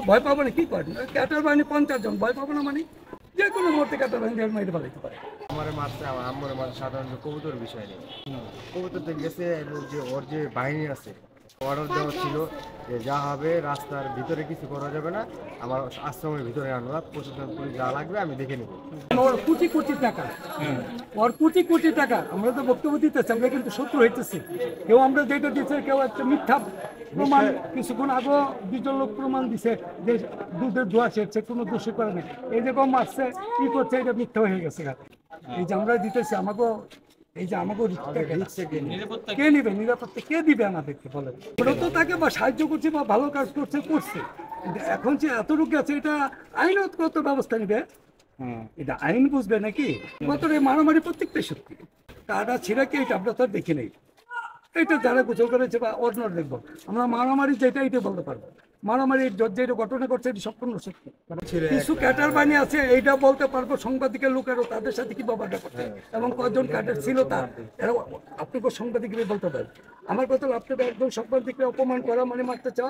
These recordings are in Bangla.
ভয় পাবো না কি করেন? ক্যাটার বাহিনী 50 জন, ভয় পাবো না মানে? যে কোনো মুহূর্তে ক্যাটার বাহিনী মেরে ফেলাইতে পারে। আমার মারছে, আমার আম্মুর মারছে সাধারণত কবুতর বিষয় নেই। কবুতরতে গেছে এবং যে ওর যে বাহিনী আছে অর্ডার দেওয়া ছিল যে যা হবে রাস্তার ভিতরে কিছু করা যাবে না, আমার আশ্রমের ভিতরে আনবা, প্রশাসন পুলিশ যা লাগবে আমি দেখে নেব। ওর কোটি কোটি টাকা, ওর কোটি কোটি টাকা। আমরা তো বক্তব্য দিতেছি, আমরা কিন্তু শত্রু হইতেছি। কেউ আমরা যেটা দিচ্ছে, কেউ একটা মিথ্যা প্রমাণ, কিছুক্ষণ আগেও 2 জন লোক প্রমাণ দিছে যে দুধের দোয়া ছেড়ছে, কোনো দোষী করে না। এই যে কম মারছে কি করছে, এটা মিথ্যা হয়ে গেছে। এই যে আমরা দিতেছি, আমাকেও এই যে আমাকেও কে নিবে নিরাপত্তা, কে দিবে আমাদেরকে বলে? ওরা তো তাকে বা সাহায্য করছে বা ভালো কাজ করছে। কিন্তু এখন যে এতটুকু আছে, এটা আইনগত ব্যবস্থা নিবে। এটা আইন বুঝবে নাকি? মাত্র এই মারামারি প্রত্যেকটাই সত্যি। কাটা ছিঁড়ে কি এটা আমরা তো আর দেখি নেই। এটা যারা গোচর করেছে বা অন্য দেখবো, আমরা মারামারি যেটা এটা বলতে পারবো। মারামারি যেটা ঘটনা করছে এটা সম্পূর্ণ সত্যি। কিছু ক্যাটার বাহিনী আছে, এইটা বলতে পারবো। সাংবাদিকের লোকেরও তাদের সাথে কি ব্যবহারটা করছে এবং কজন ক্যাটার ছিল তার, এরা আপনাকে সাংবাদিকরা বলতে পারেন। আমার কথা হলো, আপনাদের একজন সাংবাদিকরা অপমান করা মানে মারতে চাও।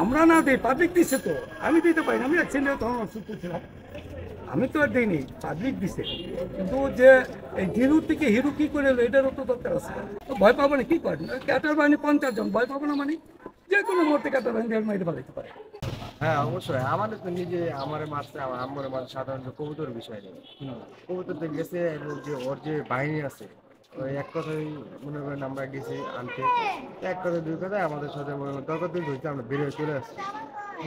আমরা না দিই, পাবলিক দিচ্ছে তো, আমি দিতে পারি না। আমি অ্যাক্সিডেন্টে তখন অসুস্থ ছিলাম, আমি তো আর দিইনি, পাবলিক দিছে। কিন্তু যে এই হিরো থেকে হিরো কি করে এলো, এটারও তো দরকার আছে। তো ভয় পাবো না কি করেন? ক্যাটার বাহিনী 50 জন, ভয় পাবো না মানে? যে কোনো মুহূর্তে ক্যাটার বাহিনী মেরে ফেলাইতে পারে। হ্যাঁ অবশ্যই, আমাদের তো নিজে আমার মারছে, আমার আম্মুর মারছে সাধারণত কবুতর বিষয় নেই। কবুতরতে গেছে এবং যে ওর যে বাহিনী আছে, ওই এক কথাই মনে করেন আমরা গেছি আনতে, এক কথা দুই কথায় আমাদের সাথে মনে করেন তর্কাতর্কি হয়েছে, আমরা বেরিয়ে চলে আসছি।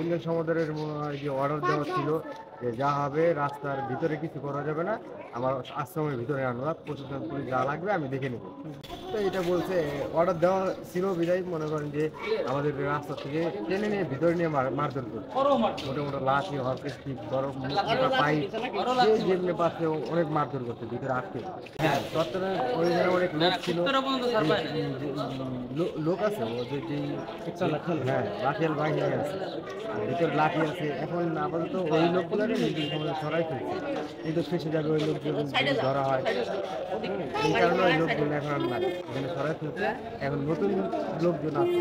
ইন্ডিয়ান সমুদ্রের মনে হয় যে অর্ডার দেওয়া ছিল যে যা হবে রাস্তার ভিতরে কিছু করা যাবে না, আমার আশ্রমের ভিতরে আনবা, প্রশাসন পুলিশ যা লাগবে আমি দেখে নেব। তো এটা বলছে, অর্ডার দেওয়া ছিল বিদায় মনে করেন যে আমাদের রাস্তা থেকে টেনে নিয়ে ভিতরে নিয়ে মারধর করছে। মোটা মোটা লাঠি, হরকে স্টিক, গরম পাইপ, যে যেমনি পাচ্ছে অনেক মারধর করছে ভিতরে আটকে। হ্যাঁ তৎক্ষণাৎ ওইখানে অনেক লোক ছিল, লোক আছে ওদের যেই হ্যাঁ লাঠিয়াল বাহিনী আছে, ভিতরে লাঠি আছে। এখন আপাতত ওই লোকগুলোরে নিজের সমাজে সরাই ফেলছে, কিন্তু শেষে যাবে ওই লোকগুলো যদি ধরা হয়। এই কারণে ওই লোকগুলো এখন আর নাই, এখানে সরাই ফেলছে। এখন নতুন লোকজন আছে,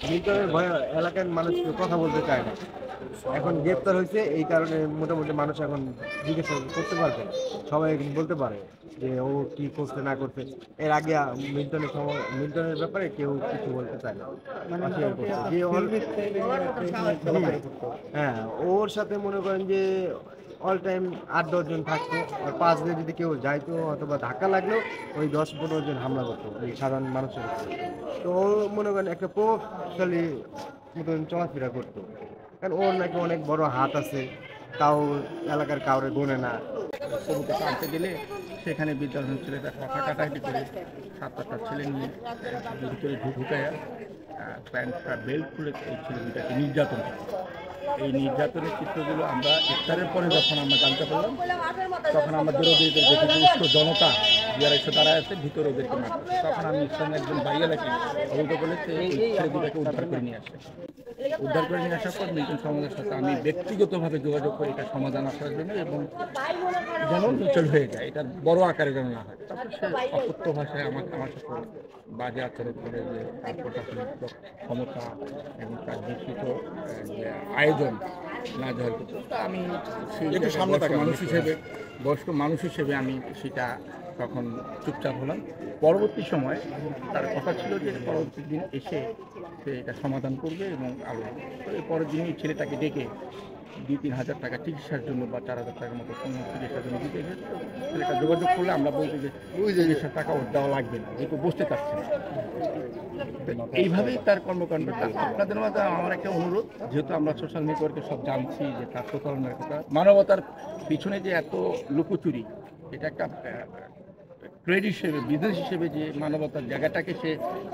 মিল্টনের ভয়ে এলাকার মানুষ কেউ কথা বলতে চায় না। এখন গ্রেপ্তার হয়েছে, এই কারণে মোটামুটি মানুষ এখন জিজ্ঞাসা করতে পারবে, সবাই বলতে পারে যে ও কি করছে না করছে। এর আগে মিল্টনের ব্যাপারে কেউ কিছু বলতে চায় না। হ্যাঁ ওর সাথে মনে করেন যে অল টাইম 8-10 জন থাকতো, আর 5 দিয়ে যদি কেউ যাইতো অথবা ধাক্কা লাগলেও ওই 10-15 জন হামলা করতো এই সাধারণ মানুষের উপরে। তো ও মনে করেন একটা প্রভাবশালী মতন চলাফেরা করতো, কারণ ওর নাকি অনেক বড় হাত আছে, তাও এলাকার কাউরে গোনে না। কবুতর আনতে গেলে সেখানে বিদ্যালয় ছেলেটা কথা কাটাকাটি করে 7-8টা ছেলে নিয়ে ভিতরে ঢুকায় প্যান্টটা বেল্ট খুলে এই ছেলে দুটাকে নির্যাতন করে। এই নির্যাতনের চিত্রগুলো আমরা ইফতারের পরে যখন আমরা জানতে পারলাম, তখন আমাদের ওদেরকে দেখে উচ্চ জনতা যারা এসে দাঁড়ায় আছে ভিতরে ওদেরকে মারছে। তখন আমি ইসলামের একজন ভাইয়া লাগে অবৈধ বলেছে এই ছেলে দুটাকে উদ্ধার করে নিয়ে আসে। উদ্ধার করে নিয়ে আসার পর মিল্টন সমাজের সাথে আমি ব্যক্তিগতভাবে যোগাযোগ করি এটা সমাধান আসার জন্য, এবং যেন নিচল হয়ে যায়, এটা বড় আকারে যেন না হয়। তারপর সে অসত্য ভাষায় আমার সাথে বাজে আচরণ করে, যে তার প্রশাসনিক ক্ষমতা এবং তার দূষিত যে আয়োজন না যাওয়ার কথা। আমি বয়স্ক মানুষ হিসেবে আমি সেটা তখন চুপচাপ হলাম। পরবর্তী সময় তার কথা ছিল যে পরবর্তী দিন এসে সে এটা সমাধান করবে এবং আরও পরের দিনই ছেলেটাকে ডেকে 2-3 হাজার টাকা চিকিৎসার জন্য বা 4,000 টাকার মতো চিকিৎসার জন্য দিতে গেছে। ছেলেটা যোগাযোগ করলে আমরা বলতে যে 2,000 টাকা ওর দেওয়া লাগবে না, যেহেতু বসতে চাচ্ছে না। এইভাবেই তার কর্মকাণ্ডটা। আপনাদের মধ্যে আমার একটা অনুরোধ, যেহেতু আমরা সোশ্যাল নেটওয়ার্কে সব জানছি যে তার প্রতারণার কথা, মানবতার পিছনে যে এত লুকোচুরি, এটা একটা ট্রেড হিসেবে, বিজনেস হিসেবে যে মানবতার জায়গাটাকে সে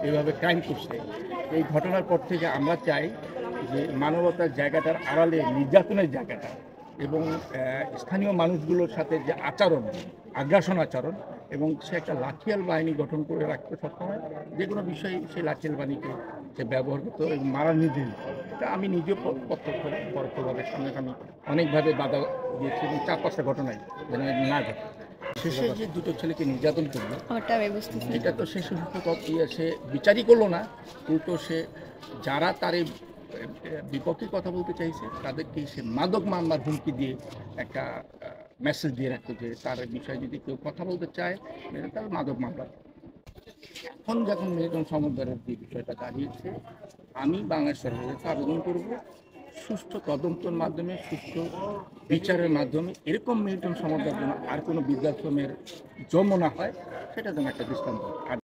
এইভাবে ক্রাইম করছে। এই ঘটনার পর থেকে আমরা চাই যে মানবতার জায়গাটার আড়ালে নির্যাতনের জায়গাটা এবং স্থানীয় মানুষগুলোর সাথে যে আচরণ, আগ্রাসন আচরণ, এবং সে একটা লাঠিয়াল বাহিনী গঠন করে রাখতে সবসময়, যে কোনো বিষয়ে সেই লাঠিয়াল বাহিনীকে সে ব্যবহার করতো এবং মারার নির্দেশ। এটা আমি নিজেও প্রত্যক্ষভাবে পরোক্ষভাবে সঙ্গে আমি অনেকভাবে বাধা দিয়েছি এবং 4-5টা ঘটনায় যেন না ঘটে। শেষে যে দুটো ছেলেকে নির্যাতন করলো, এটা তো শেষ সে বিচারই করলো না, উল্টো সে যারা তার বিপক্ষে কথা বলতে চাইছে, তাদেরকে সে মাদক মামলার হুমকি দিয়ে একটা মেসেজ দিয়ে রাখতো যে তার বিষয়ে যদি কেউ কথা বলতে চায় তাহলে মাদক মামলা। এখন যখন মিল্টন সমদ্দারের যে বিষয়টা দাঁড়িয়েছে, আমি বাংলাদেশ সরকারের কাছে আবেদন করব সুষ্ঠু তদন্তের মাধ্যমে, সুষ্ঠু বিচারের মাধ্যমে এরকম মিল্টন সমদ্দার যেন আর কোনো বৃদ্ধাশ্রমের জন্ম না হয়, সেটা যেন একটা দৃষ্টান্ত। আর